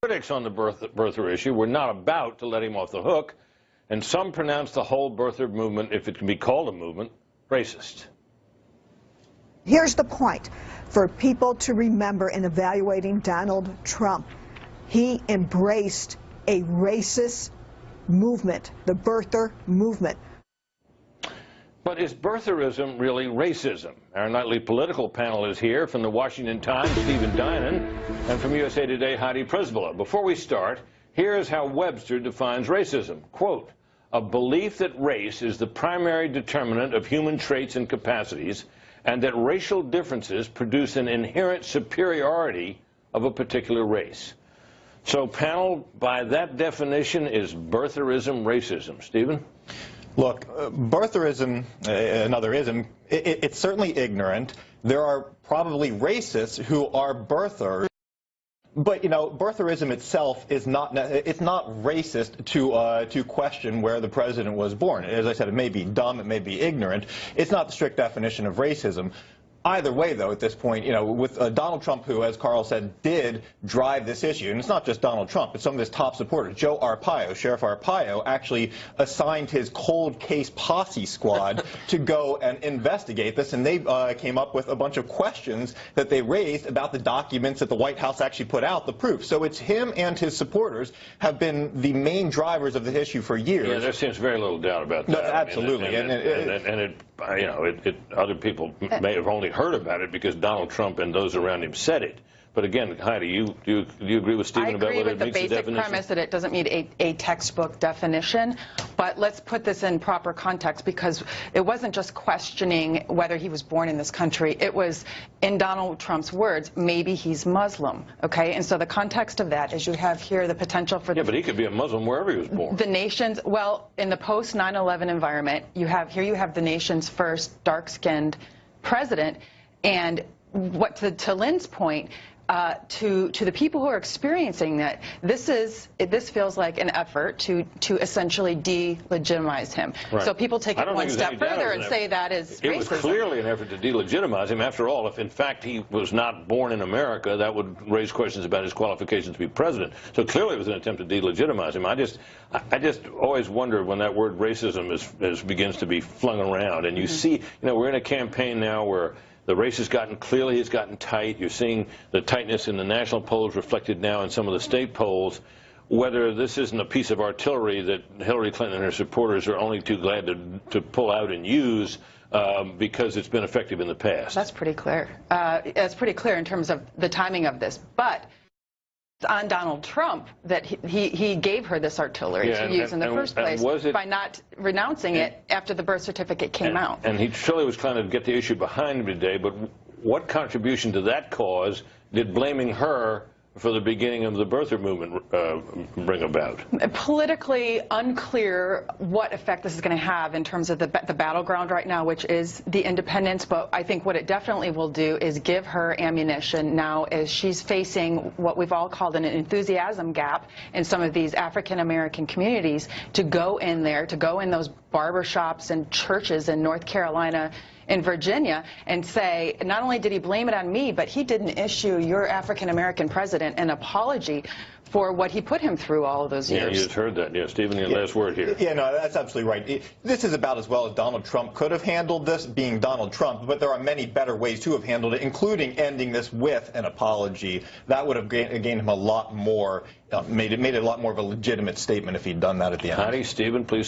Critics on the birther issue were not about to let him off the hook, and some pronounced the whole birther movement, if it can be called a movement, racist. Here's the point for people to remember in evaluating Donald Trump. He embraced a racist movement, the birther movement. But is birtherism really racism? Our nightly political panel is here. From the Washington Times, Stephen Dinan, and from USA Today, Heidi Przybyla. Before we start, here's how Webster defines racism. Quote, a belief that race is the primary determinant of human traits and capacities, and that racial differences produce an inherent superiority of a particular race. So, panel, by that definition, is birtherism racism? Stephen? Look, birtherism, another ism, it's certainly ignorant. There are probably racists who are birthers. But, you know, birtherism itself is not, it's not racist to question where the president was born. As I said, it may be dumb, it may be ignorant. It's not the strict definition of racism. Either way, though, at this point, you know, with Donald Trump, who, as Carl said, did drive this issue, and it's not just Donald Trump, it's some of his top supporters. Joe Arpaio, Sheriff Arpaio, actually assigned his cold case posse squad to go and investigate this, and they came up with a bunch of questions that they raised about the documents that the White House actually put out, the proof. So it's him and his supporters have been the main drivers of the issue for years. Yeah, there seems very little doubt about that. No, absolutely. Other people may have only heard about it because Donald Trump and those around him said it. But again, Heidi, do you agree with Stephen about whether it meets the definition? I agree with the basic premise that it doesn't meet a textbook definition. But let's put this in proper context, because it wasn't just questioning whether he was born in this country. It was, in Donald Trump's words, maybe he's Muslim. Okay, and so the context of that is you have here the potential for but he could be a Muslim wherever he was born. The nation's, well, in the post 9/11 environment, you have the nation's first dark-skinned president, and what to Lynn's point. To the people who are experiencing that, this feels like an effort to essentially delegitimize him. Right. So people take it one step further and say that is racism. It was clearly an effort to delegitimize him. After all, if in fact he was not born in America, that would raise questions about his qualifications to be president. So clearly it was an attempt to delegitimize him. I just always wonder when that word racism begins to be flung around, and you see, you know, we're in a campaign now where the race has gotten tight. You're seeing the tightness in the national polls reflected now in some of the state polls. Whether this isn't a piece of artillery that Hillary Clinton and her supporters are only too glad to pull out and use because it's been effective in the past. That's pretty clear. It's pretty clear in terms of the timing of this. But on Donald Trump that he gave her this artillery to use in the first place by not renouncing it after the birth certificate came out. And he surely was trying to get the issue behind him today, but what contribution to that cause did blaming her for the beginning of the birther movement bring about? Politically unclear what effect this is going to have in terms of the battleground right now, which is the independents. But I think what it definitely will do is give her ammunition now as she's facing what we've all called an enthusiasm gap in some of these African-American communities, to go in there, to go in those barbershops and churches in North Carolina, in Virginia, and say, not only did he blame it on me, but he didn't issue your African-American president an apology for what he put him through all of those years. Yeah, you just heard that. Yeah, Stephen, your last word here. Yeah, no, that's absolutely right. This is about as well as Donald Trump could have handled this, being Donald Trump, but there are many better ways to have handled it, including ending this with an apology. That would have gained him a lot more, made it a lot more of a legitimate statement if he'd done that at the end. Heidi, Stephen, please.